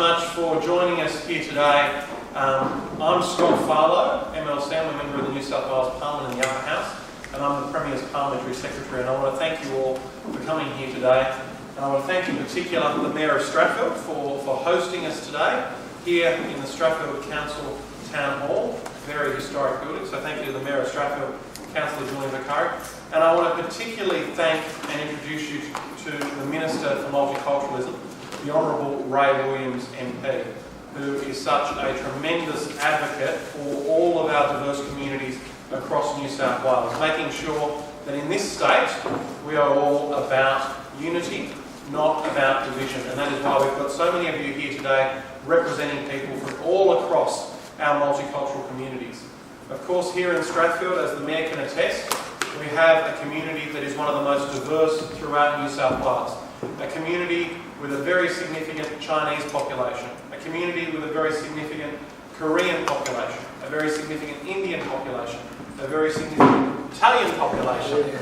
Much for joining us here today. I'm ScottFarlow, MLC, I'm a member of the New South Wales Parliament in the Upper House, and I'm the Premier's Parliamentary Secretary, and I want to thank you all for coming here today. And I want to thank in particular the Mayor of Strathfield for hosting us today here in the Strathfield Council Town Hall, very historic building, so thank you to the Mayor of Strathfield, Councillor Gulian Vaccari. And I want to particularly thank and introduce you to the Minister for Multiculturalism, the Honourable Ray Williams MP, who is such a tremendous advocate for all of our diverse communities across New South Wales, making sure that in this state we are all about unity, not about division. And that is why we've got so many of you here today representing people from all across our multicultural communities. Of course, here in Strathfield, as the Mayor can attest, we have a community that is one of the most diverse throughout New South Wales. A community with a very significant Chinese population, a community with a very significant Korean population, a very significant Indian population, a very significant Italian population, and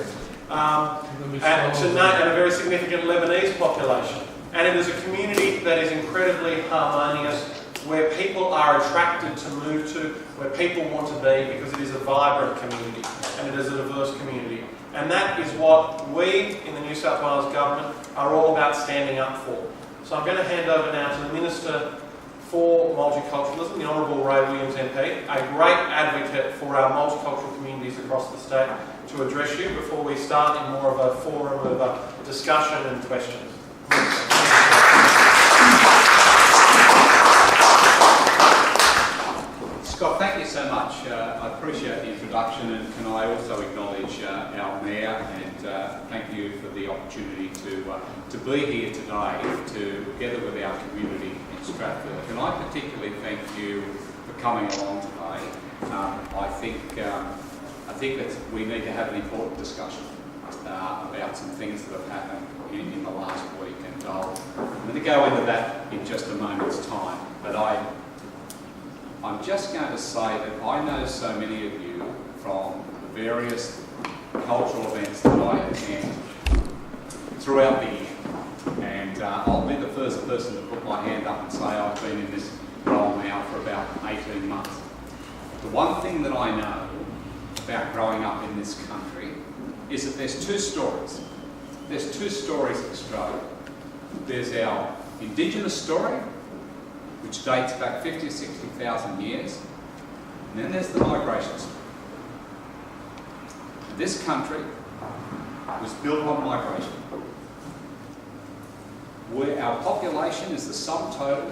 a very significant Lebanese population. And it is a community that is incredibly harmonious, where people are attracted to move to, where people want to be, because it is a vibrant community and it is a diverse community. And that is what we in the New South Wales Government are all about standing up for. So I'm going to hand over now to the Minister for Multiculturalism, the Honourable Ray Williams MP, a great advocate for our multicultural communities across the state, to address you before we start in more of a forum of discussion and questions. Scott, thank you so much. I appreciate the introduction, and can I also acknowledge our Mayor and thank you for the opportunity to be here today together with our community in Strathfield. And I particularly thank you for coming along today. I think that we need to have an important discussion about some things that have happened in the last week, and I'm going to go into that in just a moment's time. But I'm just going to say that I know so many of you from the various cultural events that I attend throughout the year. And I'll be the first person to put my hand up and say I've been in this role now for about 18 months. The one thing that I know about growing up in this country is that there's two stories. There's two stories in Australia. There's our Indigenous story, which dates back 50 or 60,000 years, and then there's the migration story. This country was built on migration, where our population is the sum total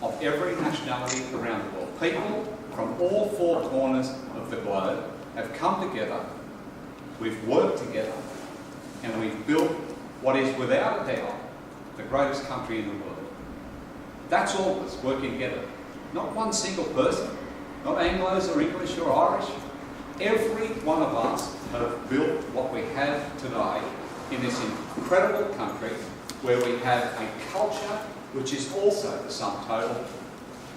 of every nationality around the world. People from all four corners of the globe have come together, we've worked together, and we've built what is without a doubt the greatest country in the world. That's all of us working together. Not one single person, not Anglos or English or Irish. Every one of us have built what we have today in this incredible country, where we have a culture which is also the sum total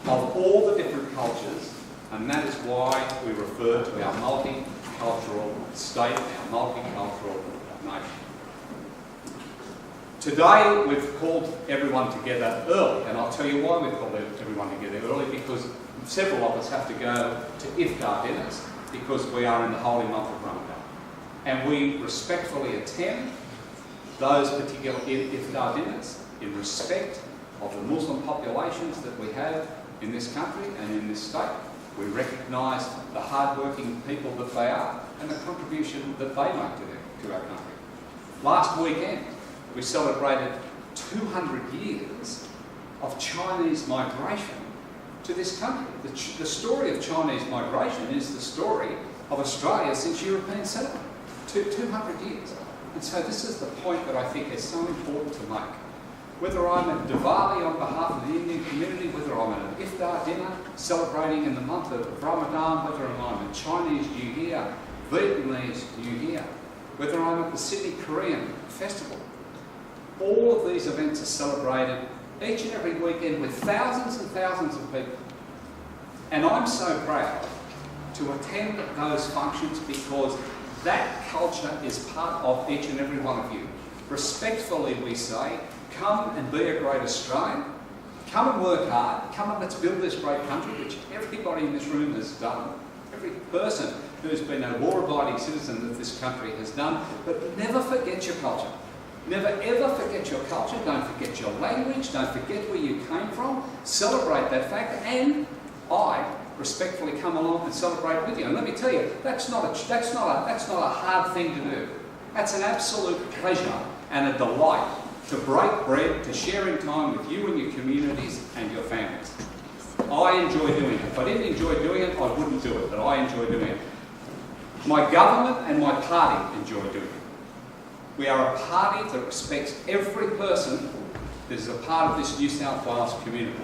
of all the different cultures, and that is why we refer to our multicultural state, our multicultural nation. Today we've called everyone together early, and I'll tell you why we've called everyone together early, because several of us have to go to iftar dinners because we are in the holy month of Ramadan. And we respectfully attend those particular iftar dinners in respect of the Muslim populations that we have in this country and in this state. We recognise the hard-working people that they are and the contribution that they make to our country. Last weekend, we celebrated 200 years of Chinese migration to this country. The story of Chinese migration is the story of Australia since European settlement, 200 years. And so this is the point that I think is so important to make. Whether I'm at Diwali on behalf of the Indian community, whether I'm at an iftar dinner celebrating in the month of Ramadan, whether I'm at Chinese New Year, Vietnamese New Year, whether I'm at the Sydney Korean Festival, all of these events are celebrated each and every weekend with thousands and thousands of people. And I'm so proud to attend those functions because that culture is part of each and every one of you. Respectfully we say, come and be a great Australian, Come and work hard. Come and let's build this great country, which everybody in this room has done. Every person who's been a law-abiding citizen of this country has done. But never forget your culture. Never ever forget your culture. Don't forget your language. Don't forget where you came from. Celebrate that fact. And I respectfully come along and celebrate with you. And let me tell you, that's not a hard thing to do. That's an absolute pleasure and a delight to break bread, to sharing time with you and your communities and your families. I enjoy doing it. If I didn't enjoy doing it, I wouldn't do it, but I enjoy doing it. My government and my party enjoy doing it. We are a party that respects every person that is a part of this New South Wales community.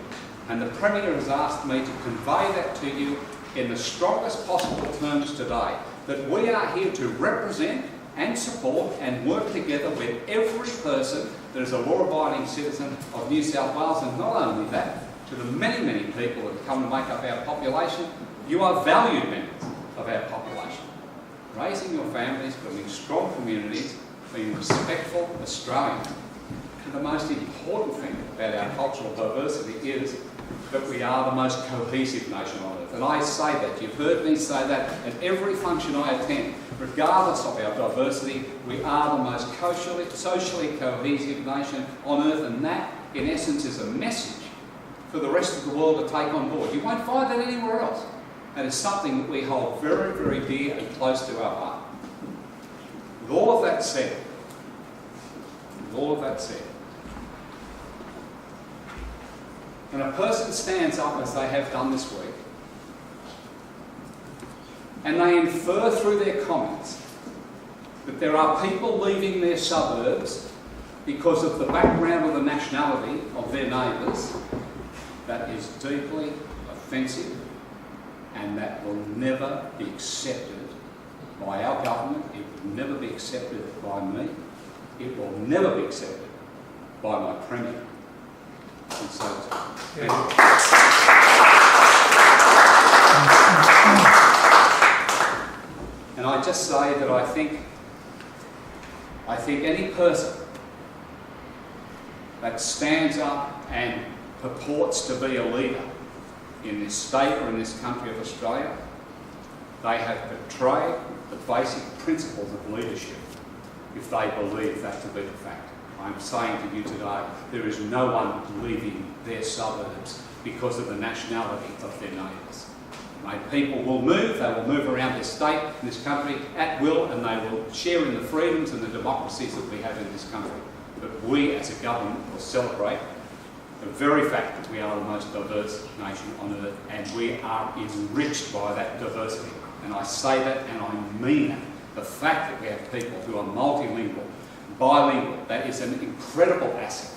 And the Premier has asked me to convey that to you in the strongest possible terms today, that we are here to represent and support and work together with every person that is a law-abiding citizen of New South Wales, and not only that, to the many, many people that come to make up our population. You are valued members of our population. Raising your families, building strong communities, being respectful Australians. And the most important thing about our cultural diversity is that we are the most cohesive nation on earth. And I say that, you've heard me say that at every function I attend. Regardless of our diversity, we are the most socially cohesive nation on earth, and that, in essence, is a message for the rest of the world to take on board. You won't find that anywhere else. And it's something that we hold very, very dear and close to our heart. With all of that said, when a person stands up, as they have done this week, and they infer through their comments that there are people leaving their suburbs because of the background or the nationality of their neighbours, that is deeply offensive, and that will never be accepted by our government. It will never be accepted by me. It will never be accepted by my Premier. And so, and I just say that I think any person that stands up and purports to be a leader in this state or in this country of Australia, they have betrayed the basic principles of leadership if they believe that to be the fact. I'm saying to you today, there is no one leaving their suburbs because of the nationality of their neighbours. People will move, they will move around this state, in this country, at will, and they will share in the freedoms and the democracies that we have in this country. But we, as a government, will celebrate the very fact that we are the most diverse nation on earth, and we are enriched by that diversity. And I say that and I mean that. The fact that we have people who are multilingual, bilingual, that is an incredible asset.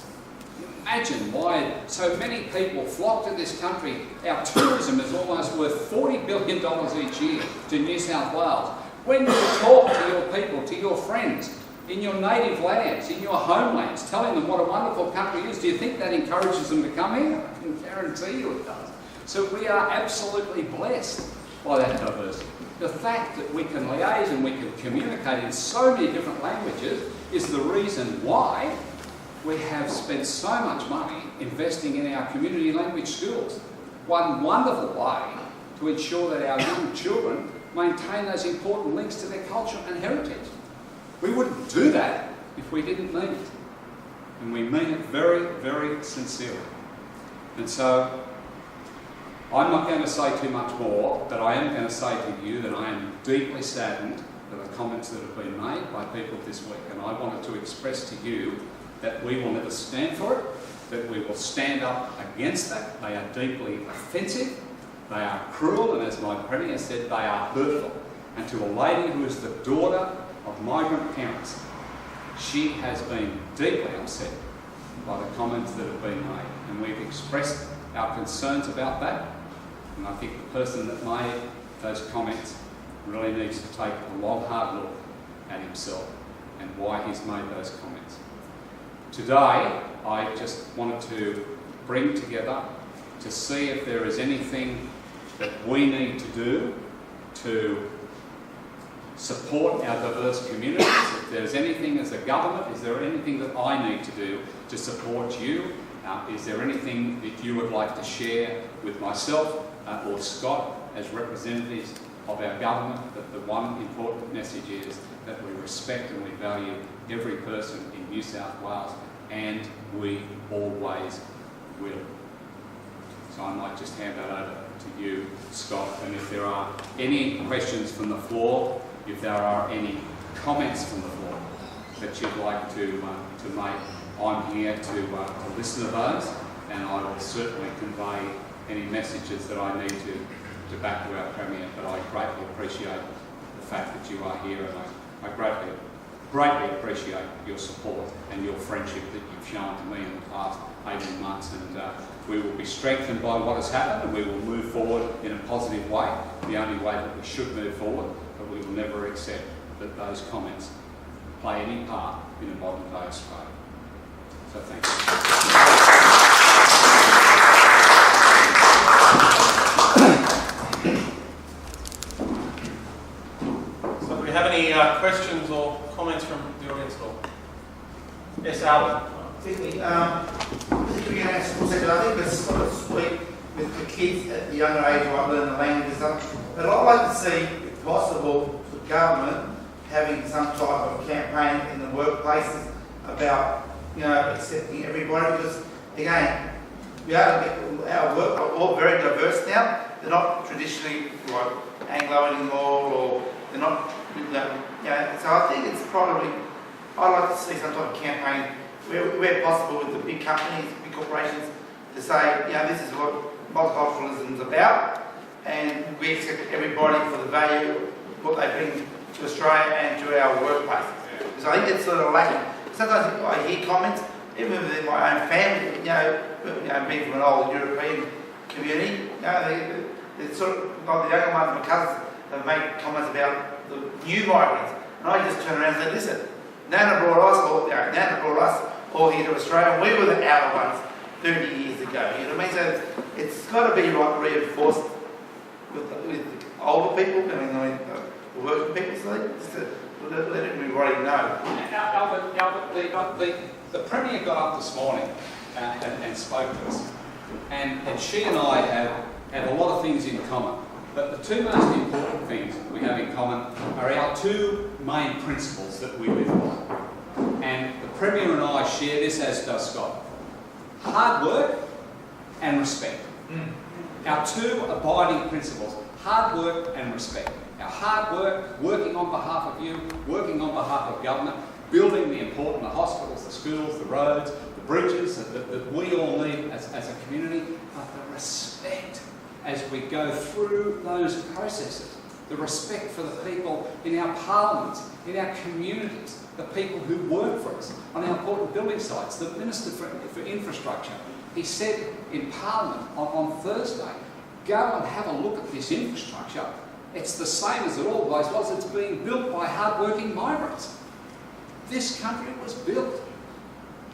Imagine why so many people flock to this country. Our tourism is almost worth $40 billion each year to New South Wales. When you talk to your people, to your friends, in your native lands, in your homelands, telling them what a wonderful country is, do you think that encourages them to come here? I can guarantee you it does. So we are absolutely blessed by that diversity. The fact that we can liaise and we can communicate in so many different languages is the reason why we have spent so much money investing in our community language schools. One wonderful way to ensure that our young children maintain those important links to their culture and heritage. We wouldn't do that if we didn't mean it. And we mean it very, very sincerely. And so, I'm not going to say too much more, but I am going to say to you that I am deeply saddened by the comments that have been made by people this week. And I wanted to express to you that we will never stand for it, that we will stand up against that. They are deeply offensive, they are cruel, and as my Premier said, they are hurtful. And to a lady who is the daughter of migrant parents, she has been deeply upset by the comments that have been made. And we've expressed our concerns about that. And I think the person that made those comments really needs to take a long, hard look at himself and why he's made those comments. Today, I just wanted to bring together to see if there is anything that we need to do to support our diverse communities. If there's anything as a government, is there anything that I need to do to support you Is there anything that you would like to share with myself or Scott as representatives of our government? That the one important message is that we respect and we value every person in New South Wales, and we always will. So I might just hand that over to you, Scott, and if there are any questions from the floor, if there are any comments from the floor that you'd like to make, I'm here to listen to those, and I will certainly convey any messages that I need to back to our Premier. But I greatly appreciate the fact that you are here, and I greatly appreciate your support and your friendship that you've shown to me in the past 18 months, and we will be strengthened by what has happened, and we will move forward in a positive way, the only way that we should move forward, but we will never accept that those comments play any part in a modern day Australia. So thank you. So do we have any questions or comments from the audience at all? Yes, Albert. Particularly, I think it's sort of sweet with the kids at the younger age who learn the language and stuff. But I'd like to see, if possible, the government having some type of campaign in the workplaces about, accepting everybody. Because again, our work are all very diverse now. They're not traditionally like Anglo anymore, or they're not. So I think it's probably. I'd like to see some type of campaign where possible with the big companies, big corporations, to say, this is what multiculturalism is about, and we accept everybody for the value, what they bring to Australia and to our workplaces. Because I think it's sort of lacking. Sometimes I hear comments, even within my own family, being from an old European community, it's sort of like the younger ones, my cousins, have made comments about the new migrants, and I just turn around and say, listen, Nana brought us all here to Australia. We were the outer ones 30 years ago. You know what I mean? So it's got to be reinforced with older people, the working people, so just to let everybody know. Albert, the Premier got up this morning and spoke to us, and she and I have a lot of things in common. But the two most important things we have in common are our two main principles that we live by. And the Premier and I share this, as does Scott. Hard work and respect. Our two abiding principles, hard work and respect. Our hard work, working on behalf of you, working on behalf of government, building the important hospitals, the schools, the roads, the bridges that we all need as a community, but the respect as we go through those processes. The respect for the people in our parliaments, in our communities, the people who work for us on our important building sites. The Minister for Infrastructure, he said in Parliament on Thursday, go and have a look at this infrastructure. It's the same as it always was. It's being built by hard-working migrants. This country was built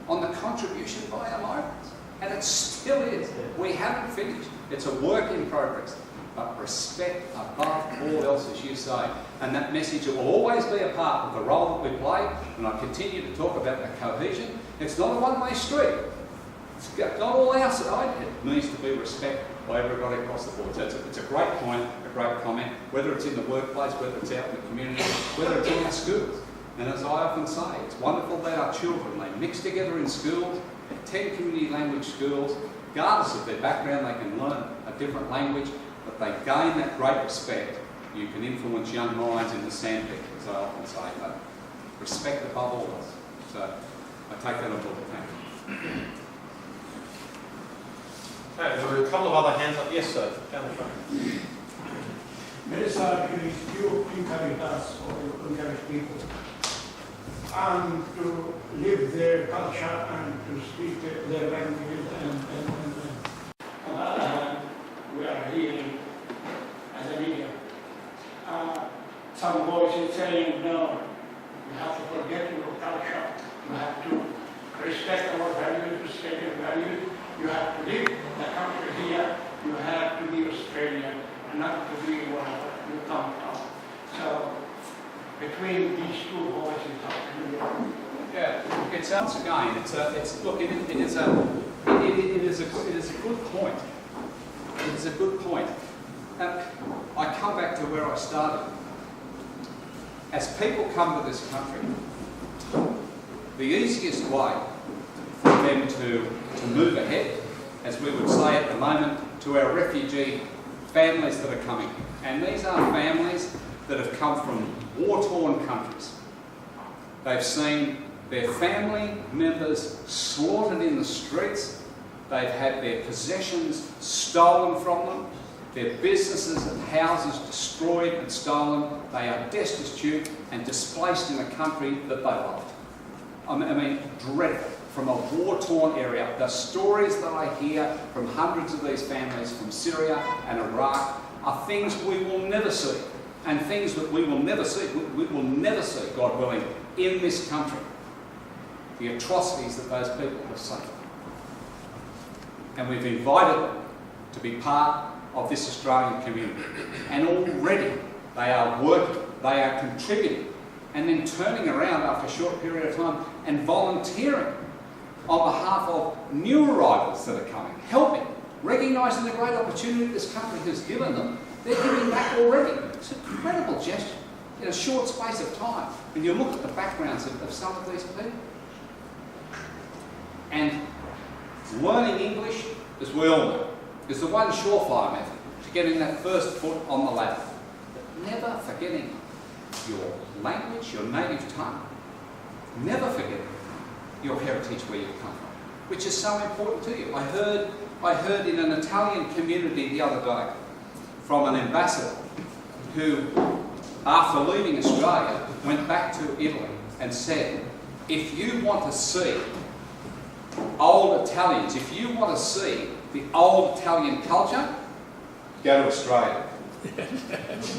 on the contribution by our migrants, and it still is. We haven't finished. It's a work in progress. But respect above all else, as you say, and that message will always be a part of the role that we play. And I continue to talk about the cohesion. It's not a one-way street. It's not all our side. It needs to be respect by everybody across the board. So it's a great point, a great comment, whether it's in the workplace, whether it's out in the community, whether it's in our schools. And as I often say, it's wonderful that our children, they mix together in schools, attend community language schools, regardless of their background, they can learn a different language, but they gain that great respect. You can influence young minds in the sandpit, as I often say, but respect above all else. So I take that on board. Thank you. Okay, there were a couple of other hands up. Yes, sir, down the front. Minister, you encourage us, or you encourage people, and to live their culture and to speak their language and on the other hand, we are hearing as a media some voices saying, no, you have to forget your culture, you have to respect our values, respect your values, you have to live the country here, you have to be Australian, and not to be wherever you come from. So, between these two voices, how can you? Yeah, it's once again, it is a It is a good point. It is a good point. I come back to where I started. As people come to this country, the easiest way for them to move ahead, as we would say at the moment, to our refugee families that are coming. And these are families that have come from war-torn countries. They've seen their family members slaughtered in the streets. They've had their possessions stolen from them, their businesses and houses destroyed and stolen. They are destitute and displaced in a country that they loved. I mean, dreadful. From a war-torn area, the stories that I hear from hundreds of these families from Syria and Iraq are things we will never see, and things that we will never see, God willing, in this country. The atrocities that those people have suffered. And we've invited them to be part of this Australian community. And already they are working, they are contributing, and then turning around after a short period of time and volunteering on behalf of new arrivals that are coming, helping, recognising the great opportunity this country has given them. They're giving back already. It's an incredible gesture in a short space of time. When you look at the backgrounds of some of these people. And learning English, as we all know, is the one surefire method to getting that first foot on the ladder. But never forgetting your language, your native tongue. Never forgetting your heritage, where you've come from, which is so important to you. I heard in an Italian community the other day from an ambassador who, after leaving Australia, went back to Italy and said, if you want to see old Italians, if you want to see the old Italian culture, go to Australia.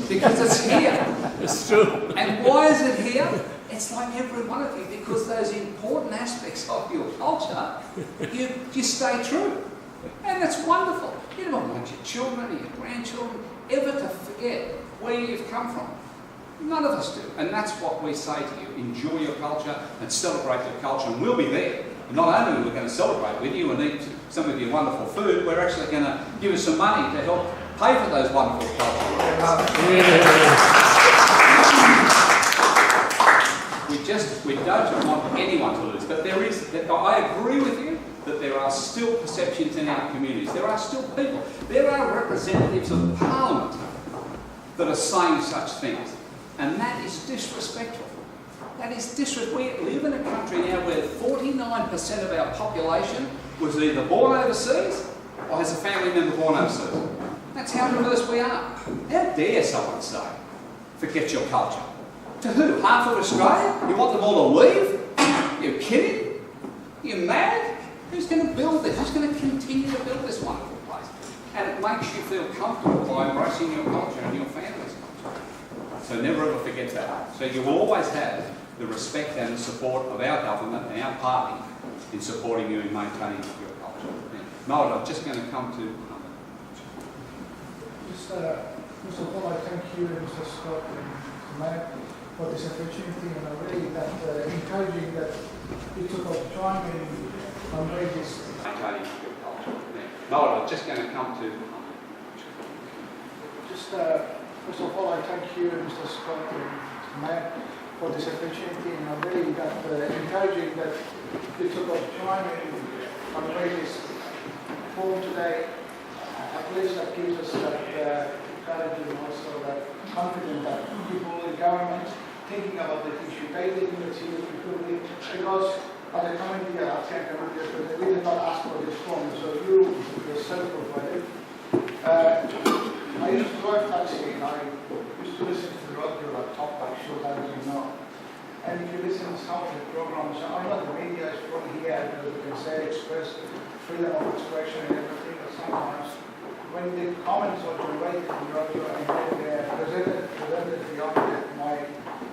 Because it's here. It's true. And why is it here? It's like every one of you, because those important aspects of your culture, you stay true. And that's wonderful. You don't want your children or your grandchildren ever to forget where you've come from. None of us do. And that's what we say to you. Enjoy your culture and celebrate your culture. And we'll be there. Not only are we going to celebrate with you and eat some of your wonderful food, we're actually going to give you some money to help pay for those wonderful cultures. We don't want anyone to lose, but I agree with you that there are still perceptions in our communities. There are still people. There are representatives of Parliament that are saying such things, and that is disrespectful. That is disrespectful. We live in a country now where 49% of our population was either born overseas or has a family member born overseas. That's how diverse we are. How dare someone say, forget your culture? To who? Half of Australia? You want them all to leave? You're kidding? You're mad? Who's going to build this? Who's going to continue to build this wonderful place? And it makes you feel comfortable by embracing your culture and your family's culture. So never ever forget that. So you will always have the respect and the support of our government and our party in supporting you in maintaining your culture. Noel, I'm just going to come to... First of all, I thank you, Mr. Scott and Mr. Mayor, for this opportunity, and I'm really encouraging that you took up time in maintaining your culture. Noel, I'm just going to come to... First of all, I thank you, Mr. Scott and Mr. Mayor, for this opportunity, and I'm really encouraging that you took up time in maintaining this forum today. At least that gives us that courage and also that confidence that people in government thinking about the issue, they taking it seriously, because as a community, Afghan community, we did not ask for this forum, so you yourself provided. I used to drive taxi, and I used to listen to the radio at Top Back shows, as you know. And if you listen to some of the programs, I know the media is from here, because you can say express freedom of expression and everything, but sometimes when the comments are generated in the radio and then they're presented beyond that,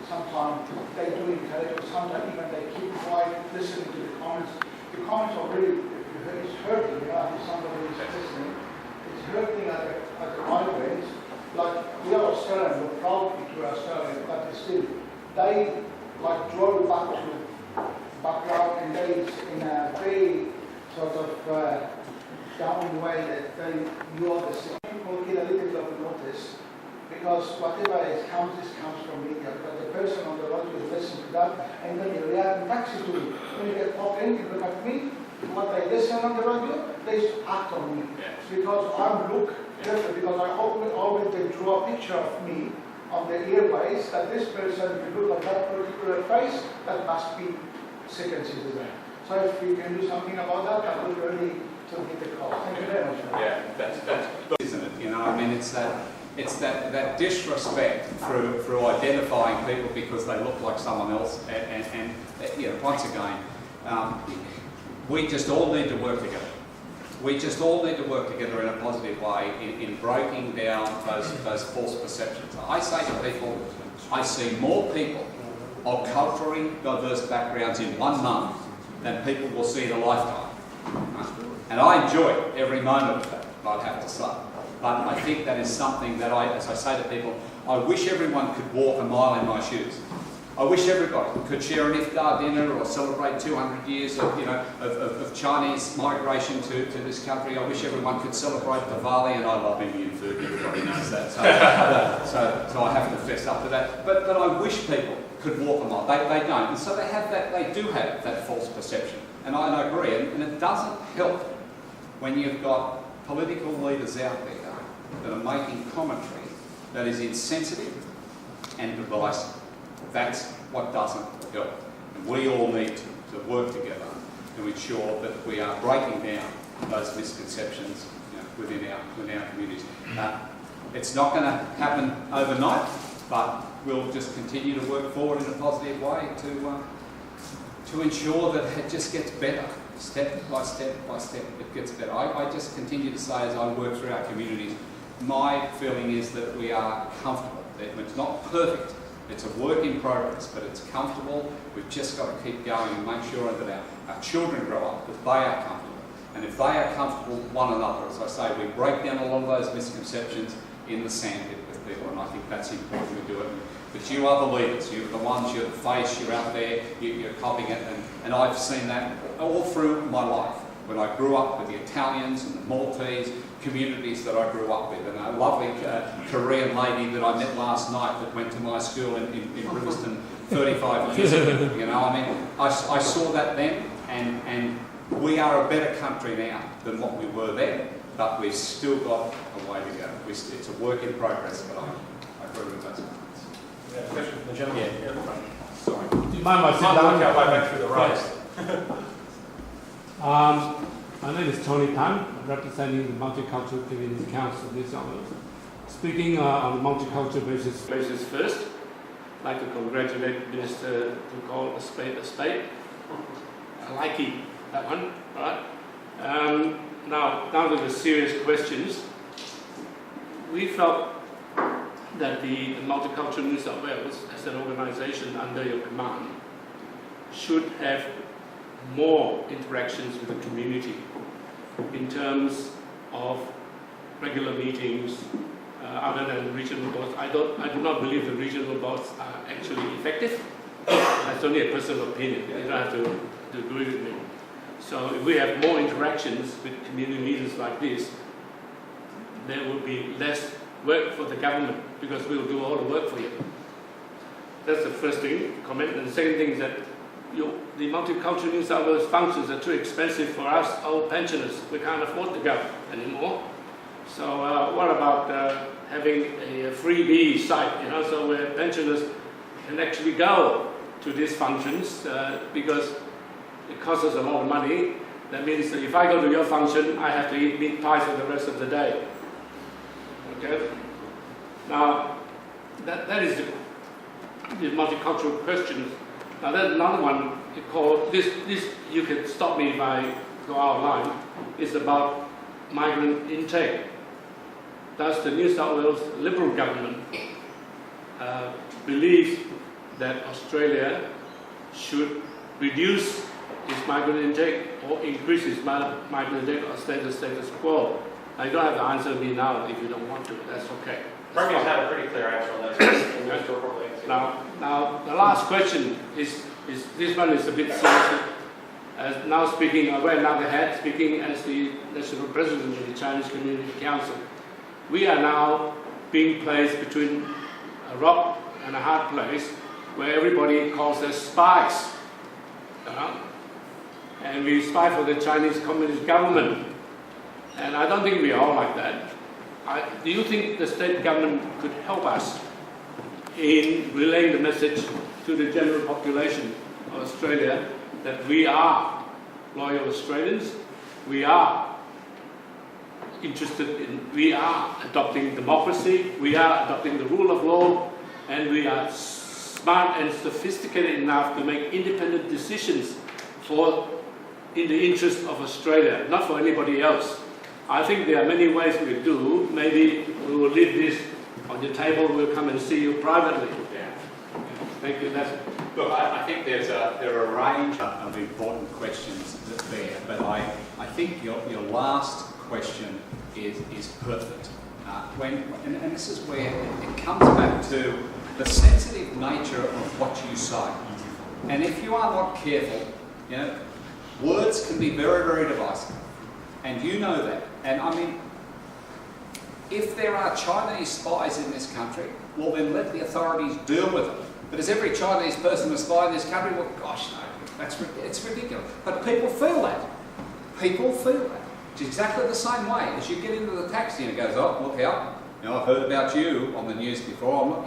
sometimes they do encourage, but sometimes even they keep quiet, listening to the comments. The comments are really, it's hurting, if somebody is listening. It's hurting at the right ways. Like, we are Australian, we're proud to be Australian, but still, they drove back to background and days in a very sort of down way that you are the same. People get a little bit of notice because whatever comes from media. But the person on the road will listen to that and then you react back to it. When you get talking, you look at me, what they listen on the radio, they act on me. Because I look careful, because I always they draw a picture of me on the airways that this person, if you look at that particular face, that must be second citizen. So if you can do something about that, I would really to get the call. Thank you very much. Yeah, that's isn't it? You know, I mean, it's that disrespect through identifying people because they look like someone else, and you know, once again, we just all need to work together. We just all need to work together in a positive way in breaking down those false perceptions. I say to people, I see more people of culturally diverse backgrounds in 1 month than people will see in a lifetime. And I enjoy every moment of that, I'd have to say. But I think that is something that as I say to people, I wish everyone could walk a mile in my shoes. I wish everybody could share an iftar dinner or celebrate 200 years of Chinese migration to this country. I wish everyone could celebrate Diwali, and I love Indian food, everybody knows that. So I have to fess up to that. But I wish people could walk a mile. They don't. And so they do have that false perception. And I agree. And it doesn't help when you've got political leaders out there that are making commentary that is insensitive and divisive. That's what doesn't help. And we all need to work together to ensure that we are breaking down those misconceptions within our communities. It's not going to happen overnight, but we'll just continue to work forward in a positive way to ensure that it just gets better. Step by step by step, it gets better. I just continue to say as I work through our communities, my feeling is that we are comfortable. It's not perfect. It's a work in progress, but it's comfortable. We've just got to keep going and make sure that our children grow up, that they are comfortable. And if they are comfortable with one another, as I say, we break down a lot of those misconceptions in the sandpit with people, and I think that's important we do it. But you are the leaders, you're the ones, you're the face, you're out there, you're copying it, and I've seen that all through my life. When I grew up with the Italians and the Maltese communities that I grew up with, and a lovely Korean lady that I met last night that went to my school in Riverston 35 years ago. You know, I mean, I saw that then, and we are a better country now than what we were then, but we've still got a way to go. It's a work in progress, but I agree with those comments. Yeah, question from the gentleman here at the front. Sorry. Do you mind if I sit Might down? work our way back through the rows. My name is Tony Tan, representing the Multicultural Community Council of New South Wales. Speaking on a multicultural basis first, I'd like to congratulate the Minister to call a spade a spade. I like it, that one, right? Now, down to the serious questions. We felt that the Multicultural New South Wales, as an organisation under your command, should have more interactions with the community in terms of regular meetings other than regional boards. I do not believe the regional boards are actually effective. That's only a personal opinion. You don't have to agree with me. So if we have more interactions with community leaders like this, there will be less work for the government because we will do all the work for you. That's the first thing, comment. And the second thing is that the Multicultural New South Wales functions are too expensive for us old pensioners. We can't afford to go anymore. So what about having a freebie site, so where pensioners can actually go to these functions because it costs us a lot of money. That means that if I go to your function, I have to eat meat pies for the rest of the day. Okay? Now, that is the multicultural questions. Now, there's another one called, this you can stop me if I go out of line, is about migrant intake. Does the New South Wales Liberal government believe that Australia should reduce its migrant intake or increase its migrant intake or stay the status quo? Now, you don't have to answer me now if you don't want to, that's okay. Premier's had a pretty clear answer on that. Now, the last question is this one is a bit serious. now speaking, I wear another hat, speaking as the national president of the Chinese Community Council. We are now being placed between a rock and a hard place where everybody calls us spies. And we spy for the Chinese Communist government. And I don't think we are all like that. Do you think the state government could help us in relaying the message to the general population of Australia that we are loyal Australians, we are we are adopting democracy, we are adopting the rule of law, and we are smart and sophisticated enough to make independent decisions in the interest of Australia, not for anybody else. I think there are many ways we could do. Maybe we will leave this on the table, we'll come and see you privately. Yeah. Thank you. Look, I think there are a range of important questions there, but I think your last question is perfect. And this is where it comes back to the sensitive nature of what you say. And if you are not careful, words can be very, very divisive. And you know that. And I mean, if there are Chinese spies in this country, well then let the authorities deal with it. But is every Chinese person a spy in this country? Well, gosh, no, it's ridiculous. But people feel that. People feel that. It's exactly the same way as you get into the taxi and it goes, oh, look out, I've heard about you on the news before.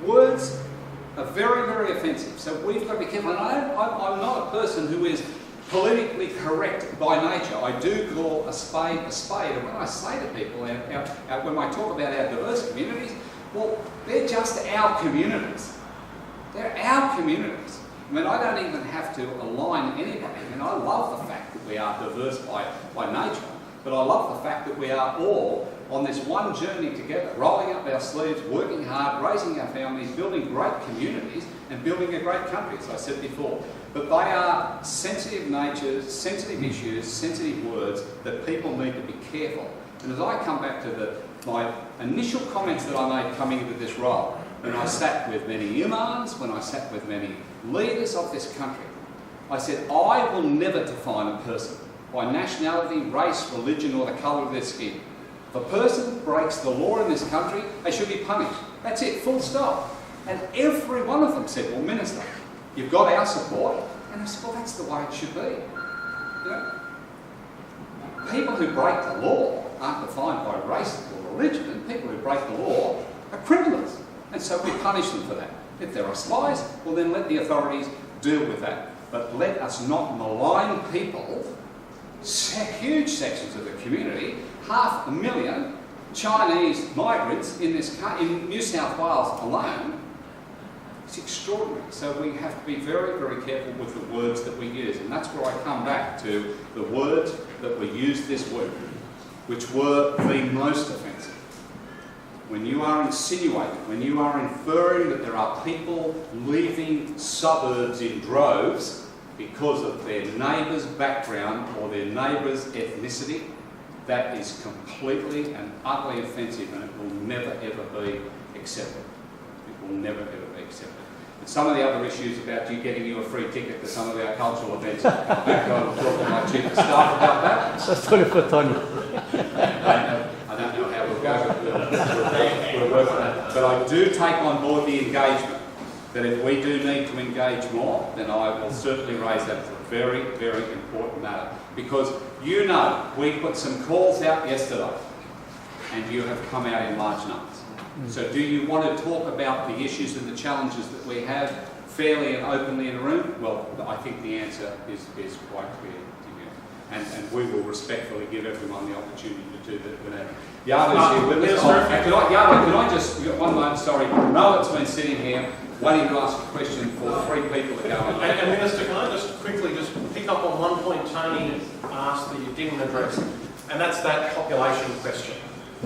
Words are very, very offensive. So we've got to be careful. And I'm not a person who is politically correct by nature. I do call a spade a spade. And when I say to people, when I talk about our diverse communities, well, they're just our communities. They're our communities. I mean, I don't even have to align anybody. I mean, I love the fact that we are diverse by nature, but I love the fact that we are all on this one journey together, rolling up our sleeves, working hard, raising our families, building great communities, and building a great country, as I said before. But they are sensitive natures, sensitive issues, sensitive words that people need to be careful. And as I come back to my initial comments that I made coming into this role, when I sat with many imams, when I sat with many leaders of this country, I said, I will never define a person by nationality, race, religion, or the colour of their skin. If a person breaks the law in this country, they should be punished. That's it, full stop. And every one of them said, well, Minister, you've got our support. And I said, well, that's the way it should be. People who break the law aren't defined by race or religion, and people who break the law are criminals. And so we punish them for that. If there are spies, well then let the authorities deal with that. But let us not malign people, huge sections of the community, 500,000 Chinese migrants in New South Wales alone. It's extraordinary. So we have to be very, very careful with the words that we use. And that's where I come back to the words that were used this week, which were the most offensive. When you are insinuating, when you are inferring that there are people leaving suburbs in droves because of their neighbour's background or their neighbour's ethnicity, that is completely and utterly offensive, and it will never ever be accepted. It will never ever be accepted. And some of the other issues about you getting you a free ticket to some of our cultural events, I'll come back and I'll talk to my chief of staff about that. I don't know how we'll go, but we'll work on that. But I do take on board the engagement, that if we do need to engage more, then I will certainly raise that as a very, very important matter. Because we put some calls out yesterday, and you have come out in large numbers. So do you want to talk about the issues and the challenges that we have fairly and openly in a room? Well, I think the answer is quite clear to you. And we will respectfully give everyone the opportunity to do that. Yada's here with us. Can I just, one moment, sorry. Rowan's been sitting here waiting to ask a question for 3 people to go on. And Minister, can I just quickly pick up on one point Tony asked that you didn't address, and that's that population question.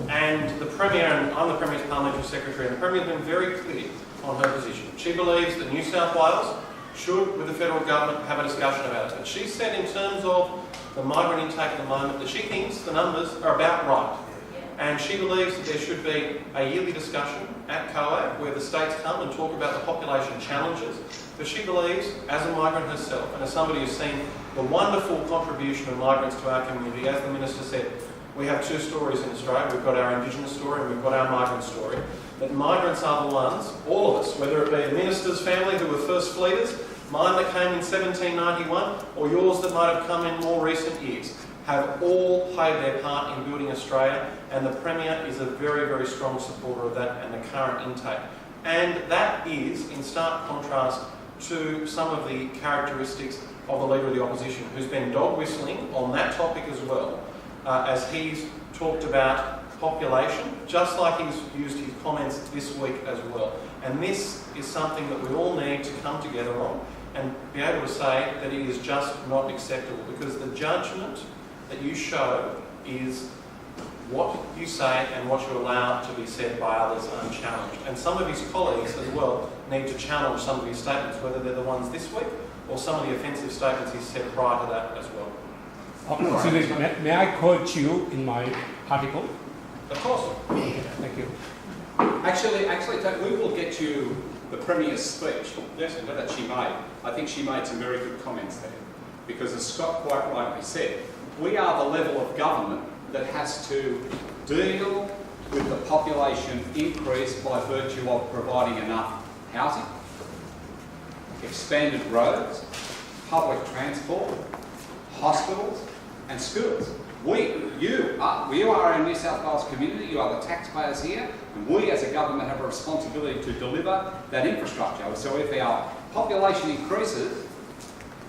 And the Premier, and I'm the Premier's Parliamentary Secretary, and the Premier has been very clear on her position. She believes that New South Wales should, with the federal government, have a discussion about it. And she said in terms of the migrant intake at the moment that she thinks the numbers are about right. And she believes that there should be a yearly discussion at COAG where the states come and talk about the population challenges. But she believes, as a migrant herself, and as somebody who's seen the wonderful contribution of migrants to our community, as the Minister said, we have two stories in Australia. We've got our Indigenous story and we've got our migrant story. That migrants are the ones, all of us, whether it be a minister's family who were first fleeters, mine that came in 1791, or yours that might have come in more recent years, have all played their part in building Australia, and the Premier is a very, very strong supporter of that and the current intake. And that is in stark contrast to some of the characteristics of the Leader of the Opposition, who's been dog whistling on that topic as well, as he's talked about population, just like he's used his comments this week as well. And this is something that we all need to come together on and be able to say that it is just not acceptable, because the judgment that you show is what you say and what you allow to be said by others unchallenged. And some of his colleagues as well need to challenge some of his statements, whether they're the ones this week or some of the offensive statements he's said prior to that as well. May I quote you in my article? Of course. Thank you. Actually, we will get you the Premier's speech. Yes, that she made. I think she made some very good comments there. Because as Scott quite rightly said, we are the level of government that has to deal with the population increase by virtue of providing enough housing, expanded roads, public transport, hospitals and schools. You are a New South Wales community, you are the taxpayers here, and we as a government have a responsibility to deliver that infrastructure. So if our population increases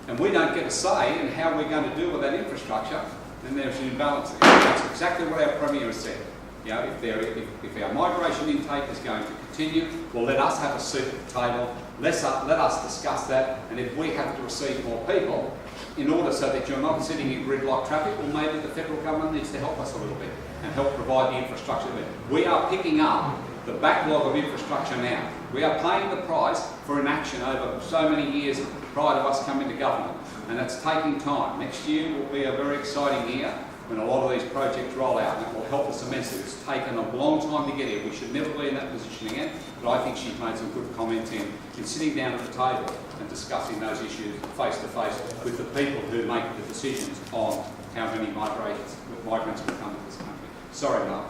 and we don't get a say in how we're going to deal with that infrastructure, then there's an imbalance there. That's exactly what our Premier has said. You know, if our migration intake is going to continue, well, let us have a seat at the table, let us discuss that, and if we have to receive more people, in order so that you're not sitting in gridlock traffic, well, maybe the federal government needs to help us a little bit and help provide the infrastructure there. We are picking up the backlog of infrastructure now. We are paying the price for inaction over so many years prior to us coming to government, and that's taking time. Next year will be a very exciting year when a lot of these projects roll out, and it will help us immensely. It's taken a long time to get here. We should never be in that position again, but I think she's made some good comments in sitting down at the table and discussing those issues face to face with the people who make the decisions on how many migrants will come to this country. Sorry, Mark.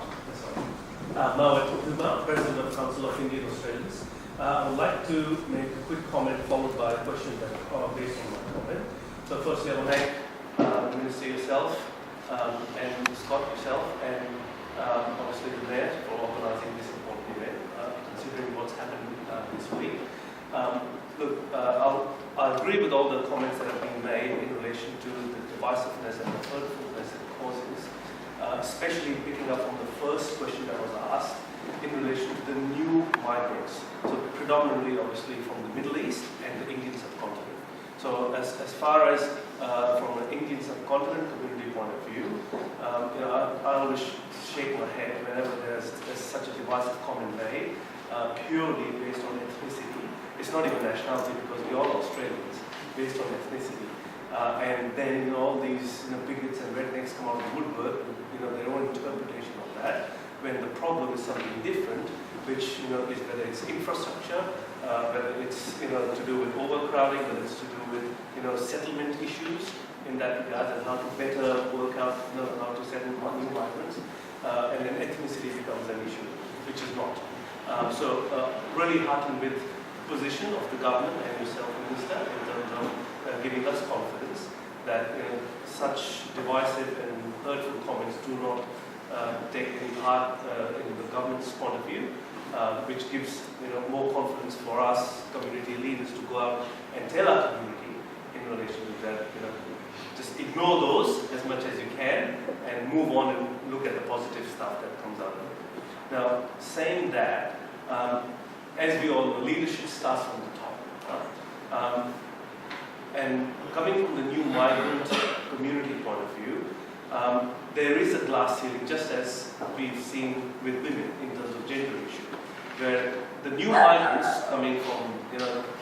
Mark Tukuma, President of Council of Indian Australians. I would like to make a quick comment followed by a question that based on my comment. So firstly, I would thank the Minister yourself, and Scott yourself, and obviously the Mayor for organising this important event, considering what's happened this week. Look, I agree with all the comments that have been made in relation to the divisiveness and the hurtfulness it causes, especially picking up on the first question that was asked in relation to the new migrants. So predominantly, obviously, from the Middle East and the Indian subcontinent. So as far as from the Indian subcontinent community point of view, I always shake my head whenever there's such a divisive comment made, purely based on ethnicity. It's not even nationality, because we're all Australians, based on ethnicity. And then all these bigots and rednecks come out of the woodwork with their own interpretation of that, when the problem is something different, which is whether it's infrastructure, whether it's to do with overcrowding, whether it's to do with settlement issues in that regard, and how to better work out how to settle new migrants, and then ethnicity becomes an issue, which is not. So really heartened with position of the government and yourself, Minister, in terms of giving us confidence that such divisive and hurtful comments do not take any part in the government's point of view, which gives more confidence for us community leaders to go out and tell our community in relation to that. Just ignore those as much as you can and move on and look at the positive stuff that comes out of it. Now, saying that, as we all know, leadership starts from the top. And coming from the new migrant community point of view, there is a glass ceiling, just as we've seen with women in terms of gender issue, where the new migrants coming from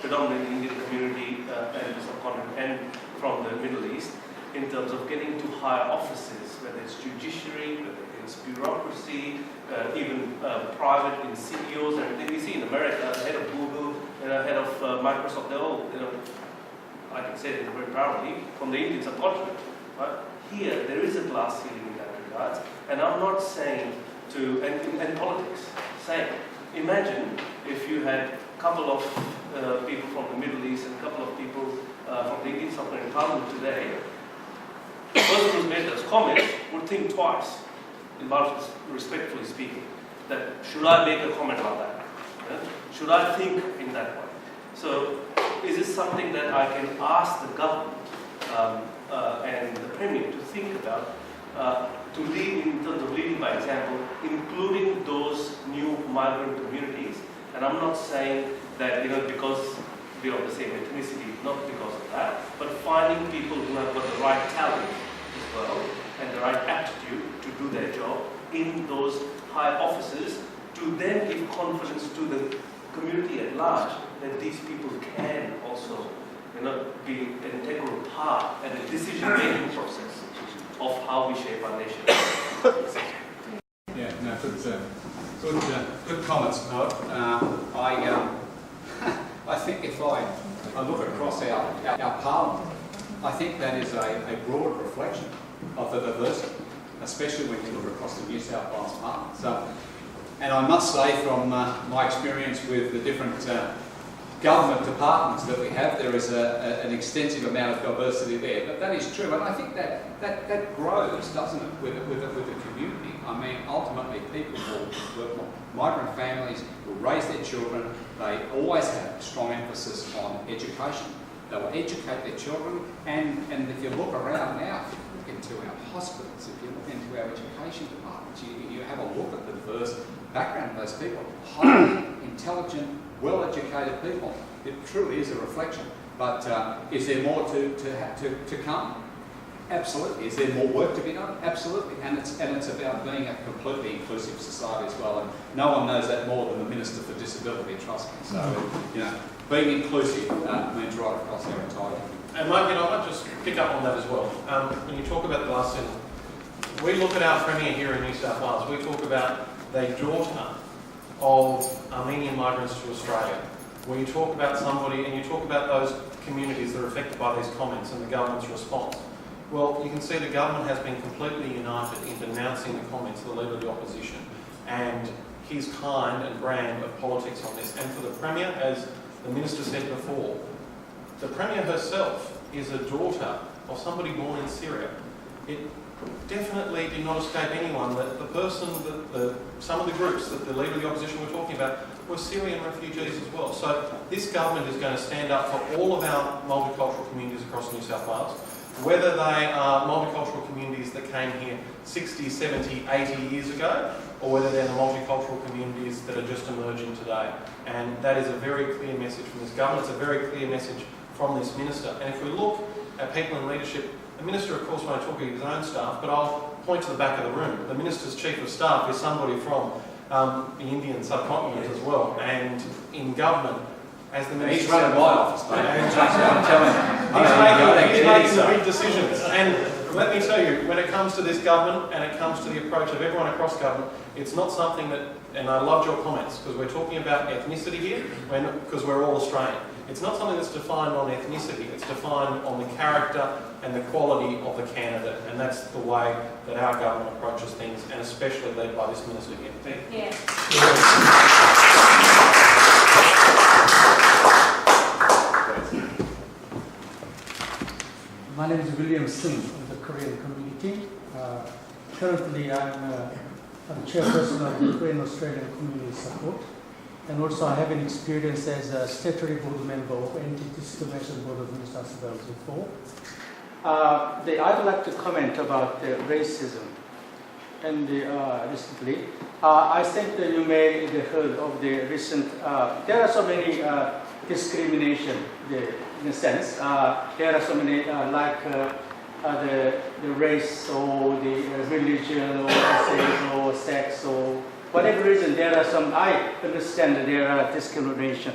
predominantly Indian community and the subcontinent and from the Middle East, in terms of getting to higher offices, whether it's judiciary, whether it's bureaucracy, even private in CEOs and everything. We see in America, the head of Google, head of Microsoft, they're all, I can say it very proudly, from the Indian subcontinent. Right? Here, there is a glass ceiling in that regard, and I'm not saying to, and politics, saying, imagine if you had a couple of people from the Middle East and a couple of people from the Indian subcontinent Parliament today, the person who's made those comments would think twice, about respectfully speaking, that should I make a comment like that? Should I think in that way? So, is this something that I can ask the government and the Premier to think about, to lead in terms of leading by example, including those new migrant communities? And I'm not saying that because we are of the same ethnicity, not because of that, but finding people who have got the right talent as well and the right aptitude to do their job in those high offices, to then give confidence to the community at large that these people can also be an integral part in the decision-making process of how we shape our nation. Yeah, no, good comments, Noah. I think if I look across our Parliament, I think that is a broad reflection of the diversity, especially when you look across the New South Wales Parliament. So, and I must say from my experience with the different government departments that we have, there is an extensive amount of diversity there. But that is true, and I think that grows, doesn't it, with the community. I mean, ultimately, people migrant families will raise their children. They always have strong emphasis on education. They will educate their children, and if you look around now, if you look into our hospitals, if you look into our education departments, you have a look at the diverse background of those people. Highly intelligent, well-educated people. It truly is a reflection. But is there more to come? Absolutely. Is there more work to be done? Absolutely. And it's about being a completely inclusive society as well. And no one knows that more than the Minister for Disability, trust me. So, being inclusive means right across our entire country. And Mike, I might just pick up on that as well. When you talk about the glass ceiling, we look at our Premier here in New South Wales, we talk about the daughter of Armenian migrants to Australia. When you talk about somebody, and you talk about those communities that are affected by these comments and the government's response, well, you can see the government has been completely united in denouncing the comments of the Leader of the Opposition and his kind and brand of politics on this. And for the Premier, as the Minister said before, the Premier herself is a daughter of somebody born in Syria. It definitely did not escape anyone that the person, some of the groups that the Leader of the Opposition were talking about were Syrian refugees as well. So this government is going to stand up for all of our multicultural communities across New South Wales, whether they are multicultural communities that came here 60, 70, 80 years ago, or whether they're the multicultural communities that are just emerging today. And that is a very clear message from this government. It's a very clear message from this Minister. And if we look at people in leadership, the Minister, of course, won't talk of his own staff, but I'll point to the back of the room. The Minister's Chief of Staff is somebody from the Indian subcontinent as well. And in government, as the Minister... He's running my office, mate. I'm telling you. He's making big decisions. And let me tell you, when it comes to this government and it comes to the approach of everyone across government, it's not something that, and I loved your comments, because we're talking about ethnicity here, because we're all Australian. It's not something that's defined on ethnicity, it's defined on the character and the quality of the candidate, and that's the way that our government approaches things, and especially led by this Minister here. Thank you. Yeah. My name is William Singh of the Korean community. Currently, I'm chairperson of the Korean Australian Community Support, and also I have an experience as a statutory board member of Anti-Discrimination Board of New South Wales before. I'd like to comment about the racism. And recently, I think that you may have heard of the recent. There are so many discrimination. In a sense, there are so many the race or the religion or race or sex or whatever reason. There are some. I understand that there are discrimination.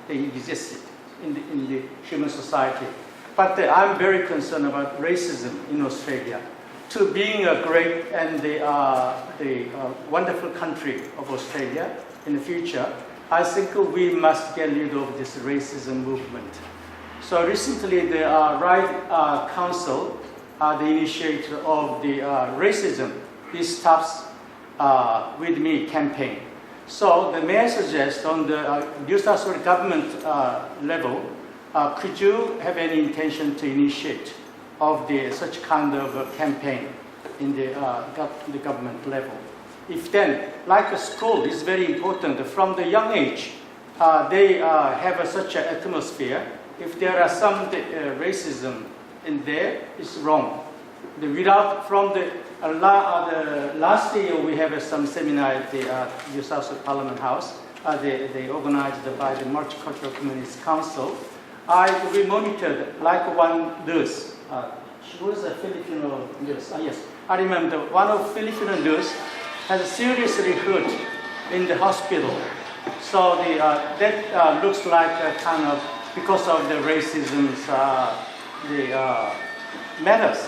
They existed in the human society. but I'm very concerned about racism in Australia. To being a great and the wonderful country of Australia in the future, I think we must get rid of this racism movement. So recently, the Right Council, the initiator of the racism, this Stops With Me campaign. So the mayor suggests on the New South Wales government level, could you have any intention to initiate of such kind of campaign in the government level? If then, like a school is very important, from the young age, they have such an atmosphere. If there are some racism in there, it's wrong. From the last year, we have some seminar at the New South Wales Parliament House. They organized by the Multicultural Communities Council. We monitored like one nurse. She was a Filipino nurse. Yes, I remember one of Filipino nurse has seriously hurt in the hospital. So that looks like a kind of, because of the racism, matters.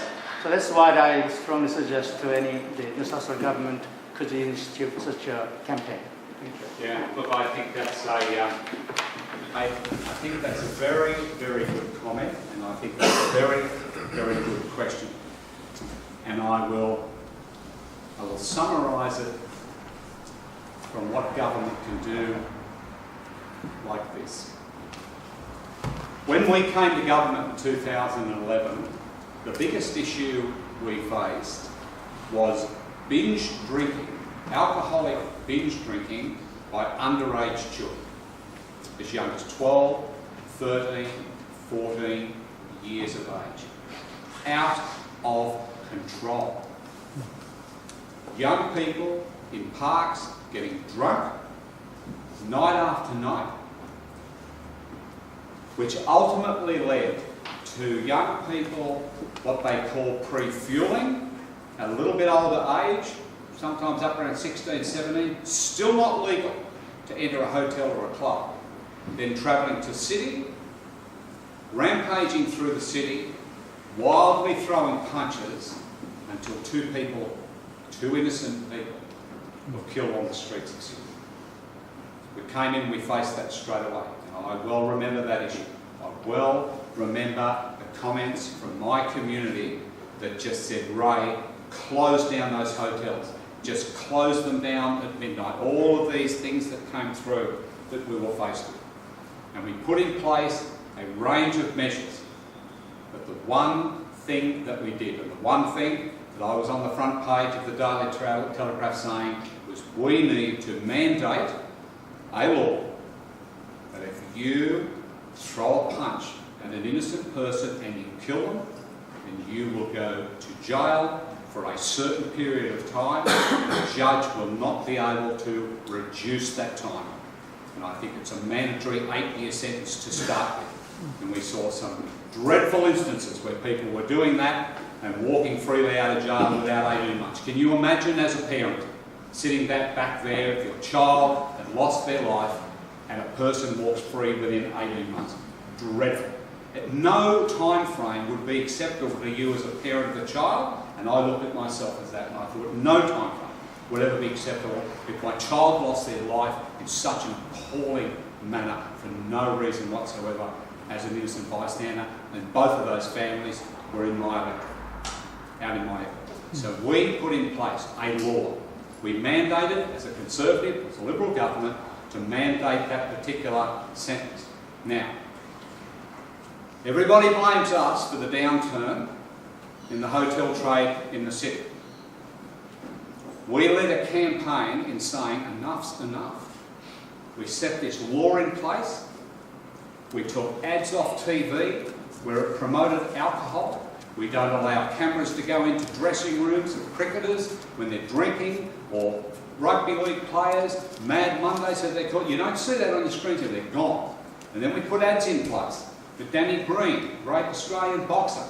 So that's why I strongly suggest to the New South Wales government could institute such a campaign. Thank you. Yeah, look, I think that's I think that's a very, very good comment, and I think that's a very, very good question. And I will summarise it from what government can do like this. When we came to government in 2011, the biggest issue we faced was binge drinking, alcoholic binge drinking by underage children, as young as 12, 13, 14 years of age. Out of control. Young people in parks getting drunk night after night, which ultimately led to young people what they call pre-fueling, at a little bit older age, sometimes up around 16, 17, still not legal to enter a hotel or a club. Then travelling to city, rampaging through the city, wildly throwing punches until two innocent people were killed on the streets of the city. We came in, we faced that straight away. And I well remember that issue. I well remember the comments from my community that just said, Ray, close down those hotels. Just close them down at midnight. All of these things that came through that we were faced with. And we put in place a range of measures. But the one thing that we did, and the one thing that I was on the front page of the Daily Telegraph saying, was we need to mandate a law that if you throw a punch at an innocent person and you kill them, then you will go to jail for a certain period of time. The judge will not be able to reduce that time. And I think it's a mandatory 8-year sentence to start with. And we saw some dreadful instances where people were doing that and walking freely out of jail without 18 months. Can you imagine as a parent sitting back there if your child had lost their life and a person walks free within 18 months? Dreadful. At no time frame would be acceptable to you as a parent of a child, and I looked at myself as that and I thought no time frame would ever be acceptable if my child lost their life in such an appalling manner for no reason whatsoever as an innocent bystander, and both of those families were out in my area. So we put in place a law. We mandated, as a Conservative, as a Liberal government, to mandate that particular sentence. Now, everybody blames us for the downturn in the hotel trade in the city. We led a campaign in saying enough's enough. We set this law in place. We took ads off TV where it promoted alcohol. We don't allow cameras to go into dressing rooms of cricketers when they're drinking, or rugby league players, Mad Mondays as they're called. You don't see that on your screens, they're gone. And then we put ads in place. But Danny Green, great Australian boxer,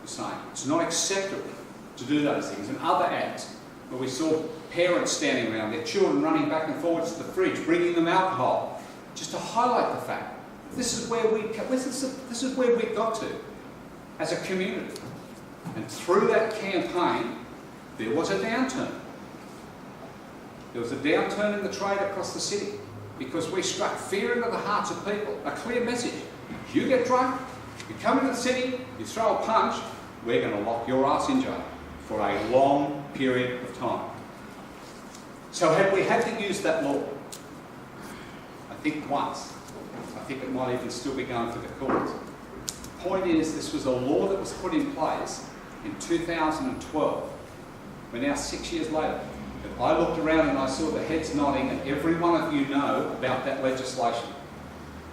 was saying it's not acceptable to do those things. And other ads where we saw parents standing around, their children running back and forwards to the fridge, bringing them alcohol, just to highlight the fact this is where we got to. as a community. And through that campaign, there was a downturn. There was a downturn in the trade across the city because we struck fear into the hearts of people. A clear message. You get drunk, you come into the city, you throw a punch, we're going to lock your ass in jail for a long period of time. So have we had to use that law? I think once. I think it might even still be going through the courts. The point is, this was a law that was put in place in 2012. We're now 6 years later. And I looked around and I saw the heads nodding, and every one of you know about that legislation.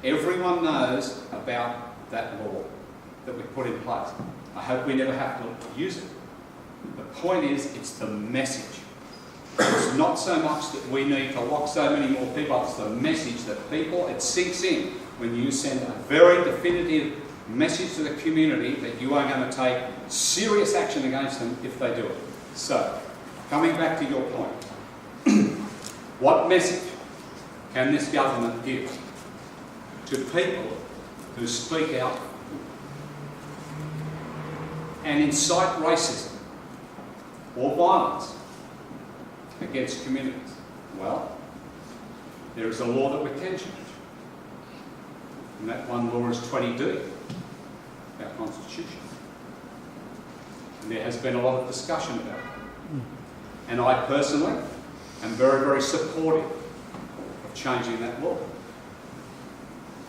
Everyone knows about that law that we put in place. I hope we never have to use it. The point is, it's the message. It's not so much that we need to lock so many more people up, it's the message that people, it sinks in when you send a very definitive message to the community that you are going to take serious action against them if they do it. So, coming back to your point, what message can this government give to people who speak out and incite racism or violence against communities? Well, there is a law that we can change. And that one law is 20D, our Constitution. And there has been a lot of discussion about it. And I personally am very, very supportive of changing that law.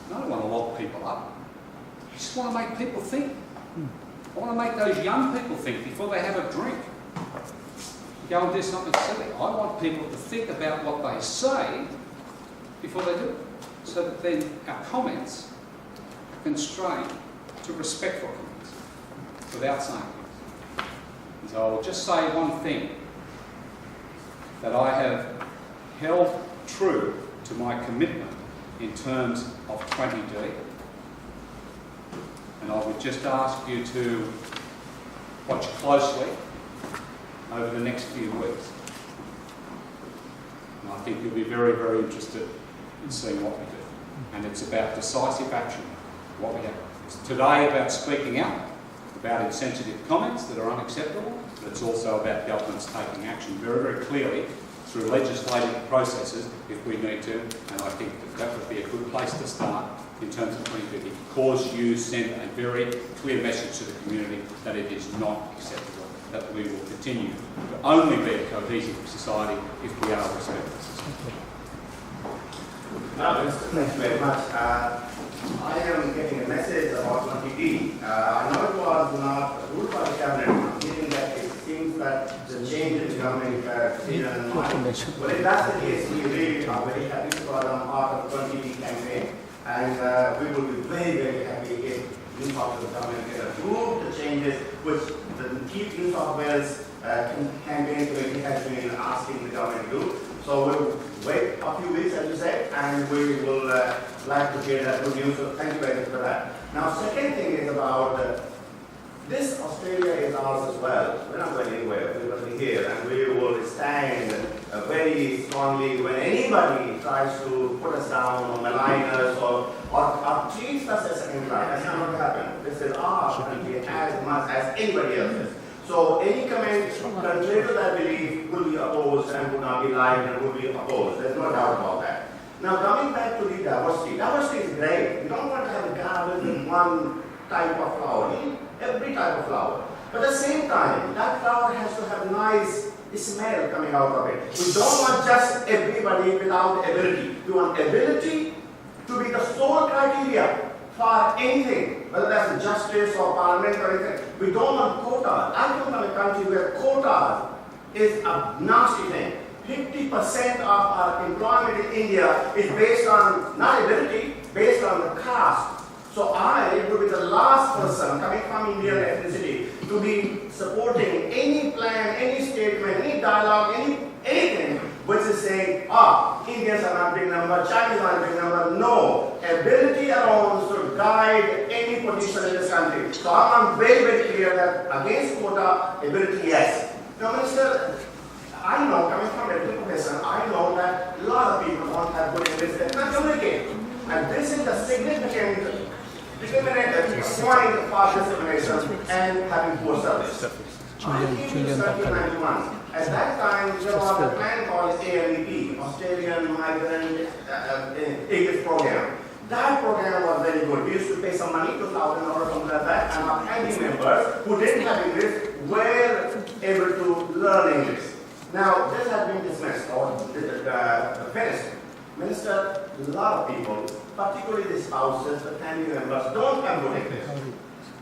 I don't want to lock people up. I just want to make people think. I want to make those young people think before they have a drink. Go and do something silly. I want people to think about what they say before they do it, so that then our comments are constrained to respectful comments without saying things. And so I'll just say one thing, that I have held true to my commitment in terms of 20D. And I would just ask you to watch closely over the next few weeks. And I think you'll be very, very interested in seeing what we do. And it's about decisive action, what we have. It's today about speaking out, about insensitive comments that are unacceptable, but it's also about governments taking action very, very clearly through legislative processes if we need to. And I think that would be a good place to start in terms of 2050, because you send a very clear message to the community that it is not acceptable, that we will continue to only be a cohesive society if we are a respectful society. Thank you very much. I am getting a message about 20D. I know it was not ruled by the cabinet, given that it seems that the change in the government decision. Well, if that's the case, we really are very happy for them part of the 20D campaign, and we will be very, very happy if New South Wales government can approve the changes which the Keep New South Wales campaign committee has been asking the government to do. So we'll wait a few weeks, as you said, and we will like to hear that good news. So thank you very much for that. Now, second thing is about this Australia is ours as well. We're not going anywhere. We're going to be here, and we will stand very strongly when anybody tries to put us down or malign us or treat us as second class. That's not going to happen. This is our country as much as anybody else's. So any comment contrary to that belief will be opposed and would not be liked and would be opposed. There's no doubt about that. Now coming back to the diversity. Diversity is great. We don't want to have a garden with one type of flower. We need every type of flower. But at the same time, that flower has to have nice smell coming out of it. We don't want just everybody without ability. We want ability to be the sole criteria for anything, whether that's justice or parliament or anything. We don't want quotas. I come from a country where quotas is a nasty thing. 50% of our employment in India is based on not ability, based on the caste. So I would be the last person coming from Indian ethnicity to be supporting any plan, any statement, any dialogue, anything which is saying, Indians are not big number, Chinese are not big number. No, ability alone should guide any position in this country. So I'm very, very clear that against quota, ability, yes. Now, Minister, I know, coming from a medical profession, I know that a lot of people don't have good English, they cannot communicate. And this is the significant discriminator. point for discrimination and having poor service. I came in 1991. At that time, there was a plan called AMEP, Australian Migrant English Program. That program was very good. We used to pay some money, $2,000 something like that, and our family members who didn't have English were able to learn English. Now, this has been dismissed or finished. Minister, a lot of people, particularly the spouses, the family members, don't have good English.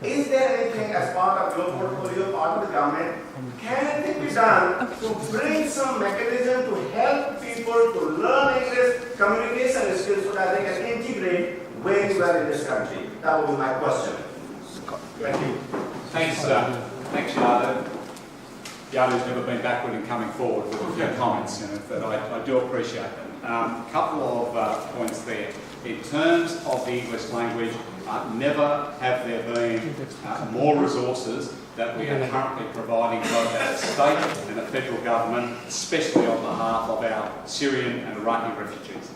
Is there anything as part of your portfolio, part of the government, can anything be done to bring some mechanism to help people to learn English, communication skills so that they can integrate when you are in this country? That would be my question. Thank you. Thanks, Yadu. Yadu's never been backward in coming forward with a few comments, but I do appreciate them. A couple of points there. In terms of the English language, never have there been more resources that we are currently providing both at the state and the federal government, especially on behalf of our Syrian and Iraqi refugees.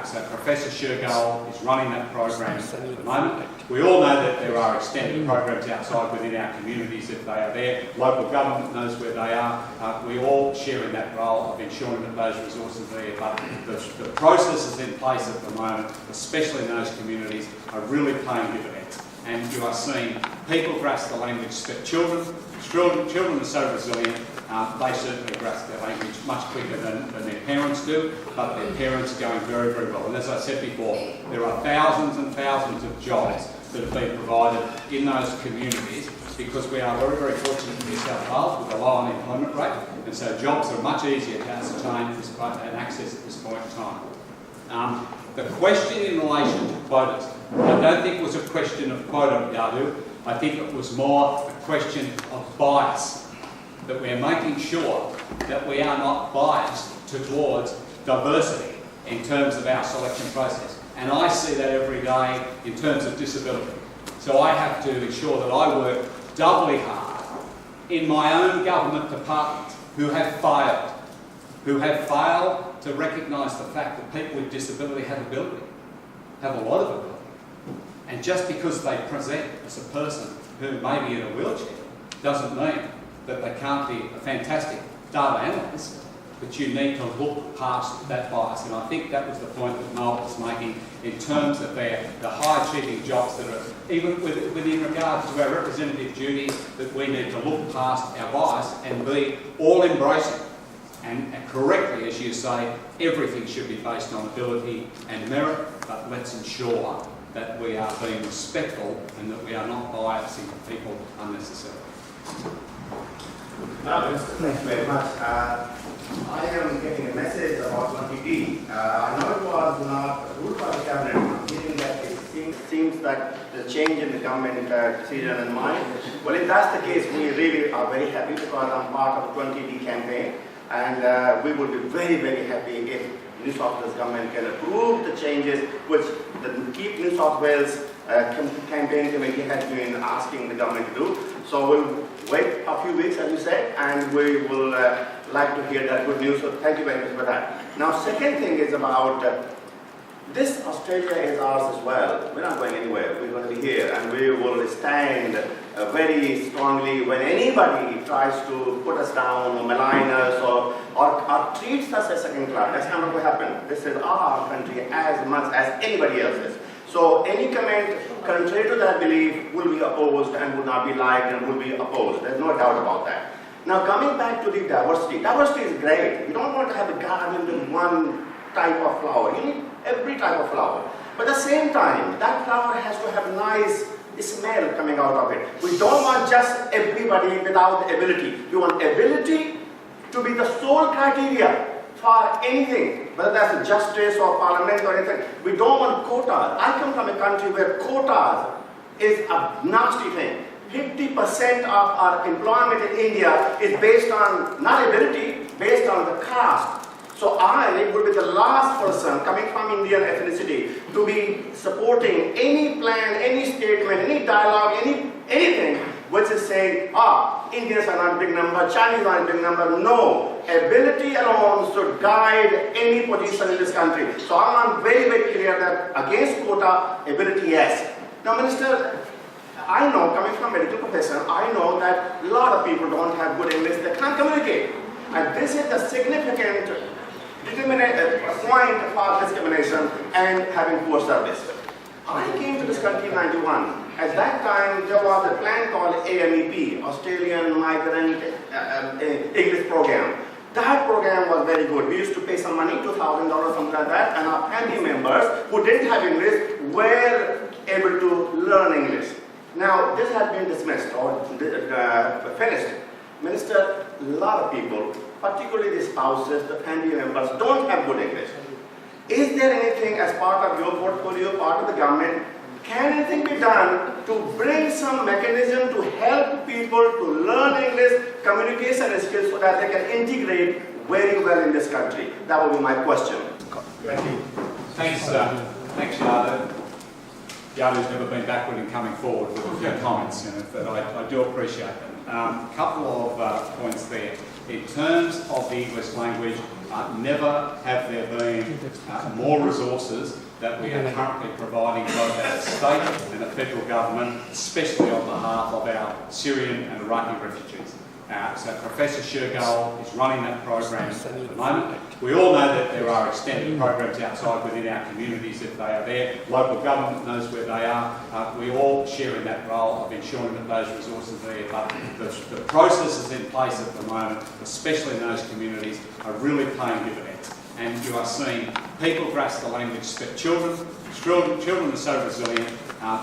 So Professor Shergold is running that program at the moment. We all know that there are extended programs outside within our communities if they are there. Local government knows where they are. We all share in that role of ensuring that those resources are there. But the processes in place at the moment, especially in those communities, are really paying dividends. And you are seeing people grasp the language. Children are so resilient. They certainly grasp their language much quicker than their parents do, but their parents are going very, very well. And as I said before, there are thousands and thousands of jobs that have been provided in those communities because we are very, very fortunate in New South Wales with a low unemployment rate, and so jobs are much easier to ascertain and access at this point in time. The question in relation to quotas, I don't think it was a question of quota, Yadu. I think it was more a question of bias, that we are making sure that we are not biased towards diversity in terms of our selection process. And I see that every day in terms of disability. So I have to ensure that I work doubly hard in my own government department who have failed to recognise the fact that people with disability have ability, have a lot of ability. And just because they present as a person who may be in a wheelchair doesn't mean that they can't be a fantastic data analyst, but you need to look past that bias. And I think that was the point that Noel was making in terms of the high-achieving jobs that are, even within regards to our representative duties, that we need to look past our bias and be all-embracing. And correctly, as you say, everything should be based on ability and merit, but let's ensure that we are being respectful and that we are not biasing people unnecessarily. Thank you very much. I am getting a message about 20D. I know it was not ruled by the cabinet. I'm hearing that it seems that the change in the government decision and mind. Well, if that's the case, we really are very happy because I'm part of the 20D campaign, and we would be very, very happy if New South Wales government can approve the changes which the Keep New South Wales campaign committee has been asking the government to do. So we'll wait a few weeks, as you said, and we will like to hear that good news. So thank you very much for that. Now, second thing is about this Australia is ours as well. We're not going anywhere. We're going to be here, and we will stand very strongly when anybody tries to put us down or malign us or treats us as second class. That's not going to happen. This is our country as much as anybody else's. So any comment contrary to that belief will be opposed and would not be liked and will be opposed. There's no doubt about that. Now coming back to the diversity. Diversity is great. You don't want to have a garden with one type of flower. You need every type of flower. But at the same time, that flower has to have a nice smell coming out of it. We don't want just everybody without the ability. We want ability to be the sole criteria for anything, whether that's justice or parliament or anything. We don't want quotas. I come from a country where quotas is a nasty thing. 50% of our employment in India is based on not ability, based on the caste. So I would be the last person coming from Indian ethnicity to be supporting any plan, any statement, any dialogue, anything which is saying, Indians are not a big number, Chinese are not a big number. No, ability alone should guide any position in this country. So I'm very, very clear that against quota, ability, yes. Now, Minister, I know, coming from medical profession, I know that a lot of people don't have good English, they can't communicate. And this is the significant point for discrimination and having poor service. I came to this country in 91. At that time, there was a plan called AMEP, Australian Migrant English Program. That program was very good. We used to pay some money, $2,000, something like that, and our family members who didn't have English were able to learn English. Now, this has been dismissed or finished. Minister, a lot of people, particularly the spouses, the family members, don't have good English. Is there anything as part of your portfolio, part of the government, can anything be done to bring some mechanism to help people to learn English, communication skills so that they can integrate very well in this country? That would be my question. Thank you. Thanks, Yadu. Yadu's never been backward in coming forward with a few comments, but I do appreciate them. A couple of points there. In terms of the English language, never have there been more resources that we are currently providing both at the state and the federal government, especially on behalf of our Syrian and Iraqi refugees. So Professor Shergold is running that program at the moment. We all know that there are extended programs outside within our communities if they are there. Local government knows where they are. We all share in that role of ensuring that those resources are there. But the processes in place at the moment, especially in those communities, are really paying dividends. And you are seeing people grasp the language. Children are so resilient.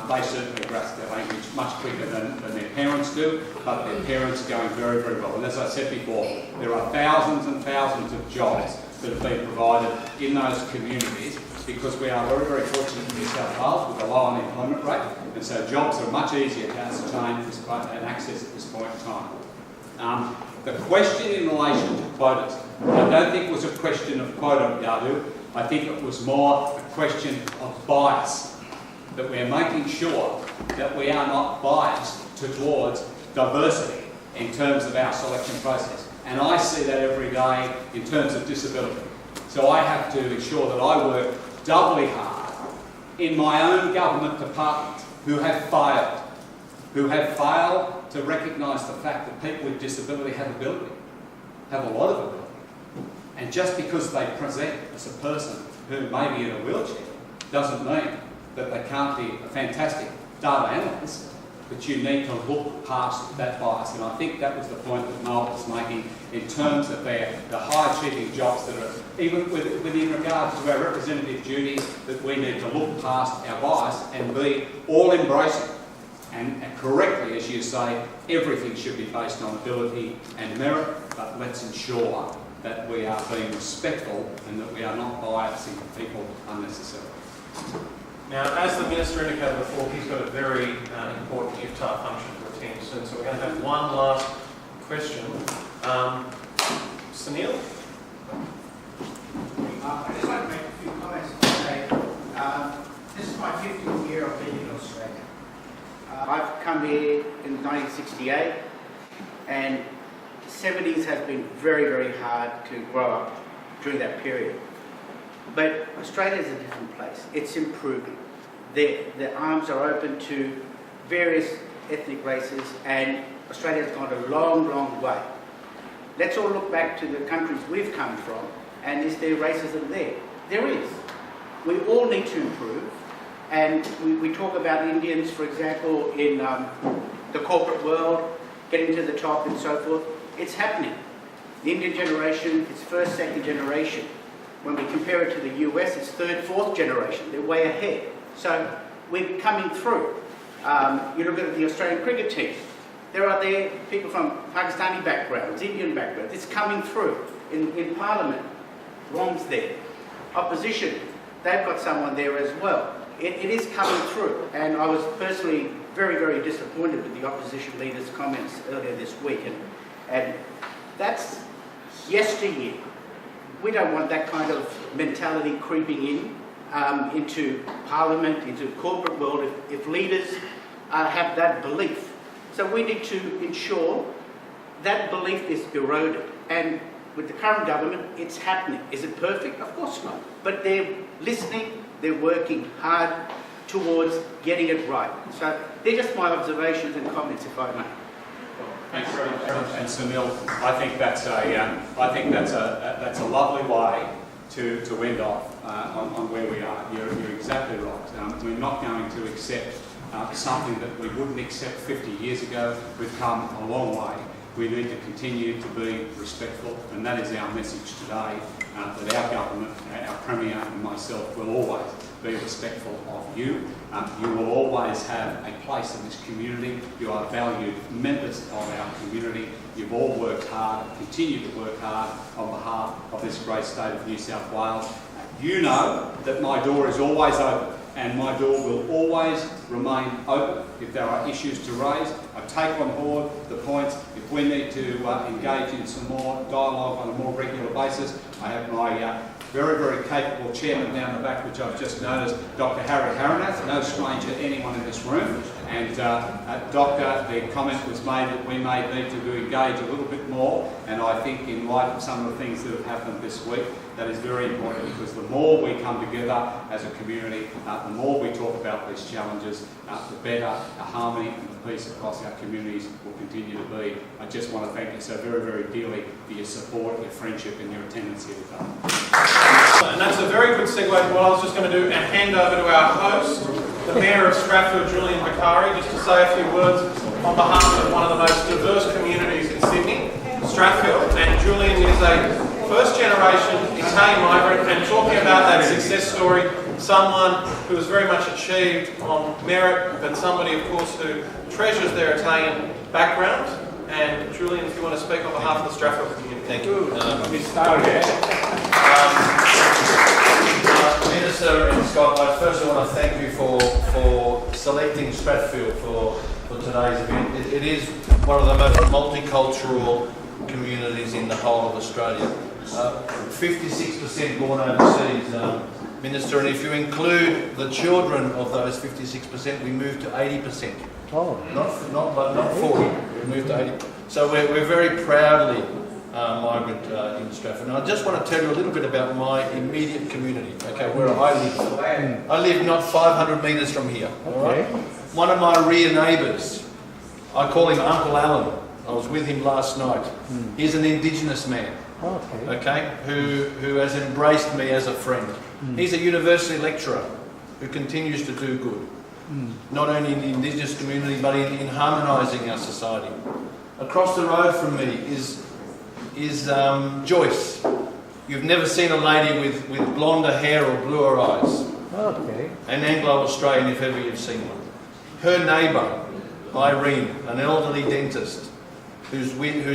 They certainly grasp their language much quicker than their parents do, but their parents are going very, very well. And as I said before, there are thousands and thousands of jobs that have been provided in those communities because we are very, very fortunate in New South Wales with a low unemployment rate, and so jobs are much easier to ascertain and access at this point in time. The question in relation to quotas, I don't think it was a question of quota, Yadu. I think it was more a question of bias, that we're making sure that we are not biased towards diversity in terms of our selection process. And I see that every day in terms of disability. So I have to ensure that I work doubly hard in my own government department who have failed to recognise the fact that people with disability have ability, have a lot of ability. And just because they present as a person who may be in a wheelchair doesn't mean that they can't be a fantastic data analyst, but you need to look past that bias. And I think that was the point that Noel was making in terms of the high-achieving jobs that are, even within regards to our representative duties, that we need to look past our bias and be all-embracing. And correctly, as you say, everything should be based on ability and merit, but let's ensure that we are being respectful and that we are not biasing people unnecessarily. Now, as the Minister indicated before, he's got a very important iftar function to attend soon, so we're going to have one last question. Sunil? I just like to make a few comments today. This is my 50th year of being in Australia. I've come here in 1968, and the 70s has been very, very hard to grow up during that period. But Australia is a different place. It's improving. The arms are open to various ethnic races, and Australia has gone a long, long way. Let's all look back to the countries we've come from, and is there racism there? There is. We all need to improve, and we talk about Indians, for example, in the corporate world, getting to the top and so forth. It's happening. The Indian generation is first, second generation. When we compare it to the US, it's third, fourth generation. They're way ahead. So we're coming through. You look at the Australian cricket team. There are people from Pakistani backgrounds, Indian backgrounds. It's coming through. In Parliament, Rom's there. Opposition, they've got someone there as well. It is coming through. And I was personally very, very disappointed with the opposition leader's comments earlier this week. And that's yesteryear. We don't want that kind of mentality creeping in into Parliament, into the corporate world, if leaders have that belief. So we need to ensure that belief is eroded. And with the current government, it's happening. Is it perfect? Of course not. But they're listening, they're working hard. towards getting it right. So they're just my observations and comments, if I may. Thanks very much. And Sunil, I think that's a lovely way to end off on where we are. You're exactly right. We're not going to accept something that we wouldn't accept 50 years ago. We've come a long way. We need to continue to be respectful, and that is our message today, that our government, our Premier and myself will always be respectful of you. You will always have a place in this community. You are valued members of our community. You've all worked hard, continue to work hard on behalf of this great state of New South Wales. You know that my door is always open, and my door will always remain open if there are issues to raise. I take on board the points. If we need to engage in some more dialogue on a more regular basis, I have my very, very capable chairman down the back, which I've just noticed, Dr. Harry Haranath, no stranger to anyone in this room. And Doctor, the comment was made that we may need to engage a little bit more, and I think in light of some of the things that have happened this week, that is very important, because the more we come together as a community, the more we talk about these challenges, the better the harmony and the peace across our communities will continue to be. I just want to thank you so very, very dearly for your support, your friendship and your attendance here today. And that's a very good segue to what I was just going to do, and hand over to our host, the Mayor of Strathfield, Gulian Vaccari, just to say a few words on behalf of one of the most diverse communities in Sydney, Strathfield. And Gulian is a first-generation Italian migrant, and talking about that success story, someone who has very much achieved on merit, but somebody, of course, who treasures their Italian background. And Gulian, if you want to speak on behalf of the Strathfield community. Thank you. Minister and Scott, I first want to thank you for selecting Strathfield for today's event. It is one of the most multicultural communities in the whole of Australia. 56% born overseas, Minister, and if you include the children of those 56%, we moved to 80%. Oh. Not 40. We moved to 80. So we're very proudly migrant in Strathfield. And I just want to tell you a little bit about my immediate community, okay, where I live. I live not 500 metres from here. All right? One of my rear neighbours, I call him Uncle Alan. I was with him last night. He's an Indigenous man, okay, who has embraced me as a friend. He's a university lecturer who continues to do good, not only in the Indigenous community, but in harmonising our society. Across the road from me is Joyce. You've never seen a lady with blonder hair or bluer eyes. Okay. An Anglo-Australian, if ever you've seen one. Her neighbour, Irene, an elderly dentist, who's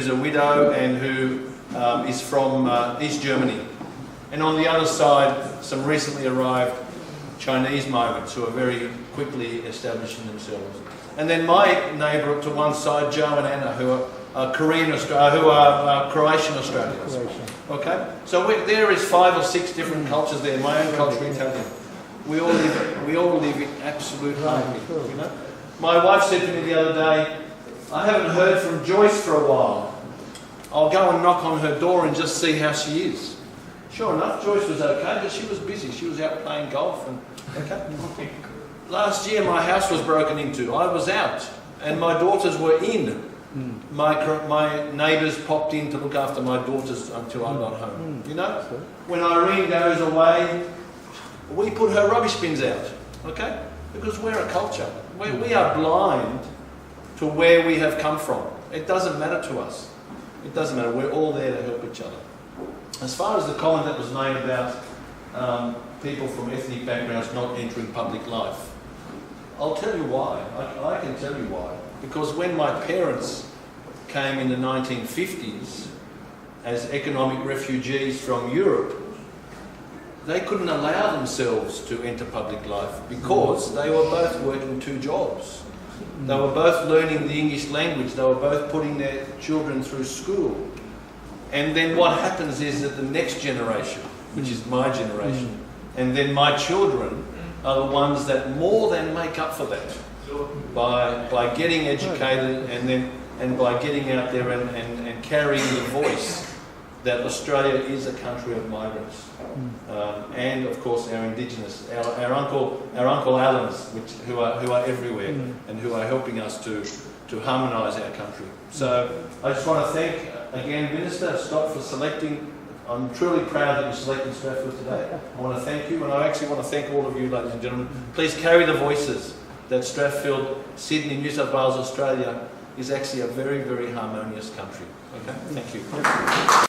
a widow and who is from East Germany. And on the other side, some recently arrived Chinese migrants who are very quickly establishing themselves. And then my neighbour to one side, Joe and Anna, who are Croatian Australians. Okay, so there is 5 or 6 different cultures there. My own culture, Italian. We all live in absolute harmony. You know, my wife said to me the other day, "I haven't heard from Joyce for a while. I'll go and knock on her door and just see how she is." Sure enough, Joyce was okay, but she was busy. She was out playing golf and okay. Last year, my house was broken into. I was out, and my daughters were in. My neighbours popped in to look after my daughters until I got home. You know, when Irene goes away, we put her rubbish bins out, okay? Because we're a culture. We are blind to where we have come from. It doesn't matter to us. It doesn't matter. We're all there to help each other. As far as the comment that was made about people from ethnic backgrounds not entering public life, I'll tell you why. I can tell you why. Because when my parents came in the 1950s as economic refugees from Europe, they couldn't allow themselves to enter public life because they were both working 2 jobs. They were both learning the English language. They were both putting their children through school. And then what happens is that the next generation, which is my generation, and then my children are the ones that more than make up for that by getting educated and by getting out there and carrying the voice that Australia is a country of migrants, and of course our Indigenous, our uncle Allens, who are everywhere and who are helping us to harmonise our country. So I just want to thank again Minister Scott for selecting. I'm truly proud that you selected Strathfield today. I want to thank you, and I actually want to thank all of you, ladies and gentlemen. Please carry the voices that Strathfield, Sydney, New South Wales, Australia is actually a very, very harmonious country. Okay, thank you.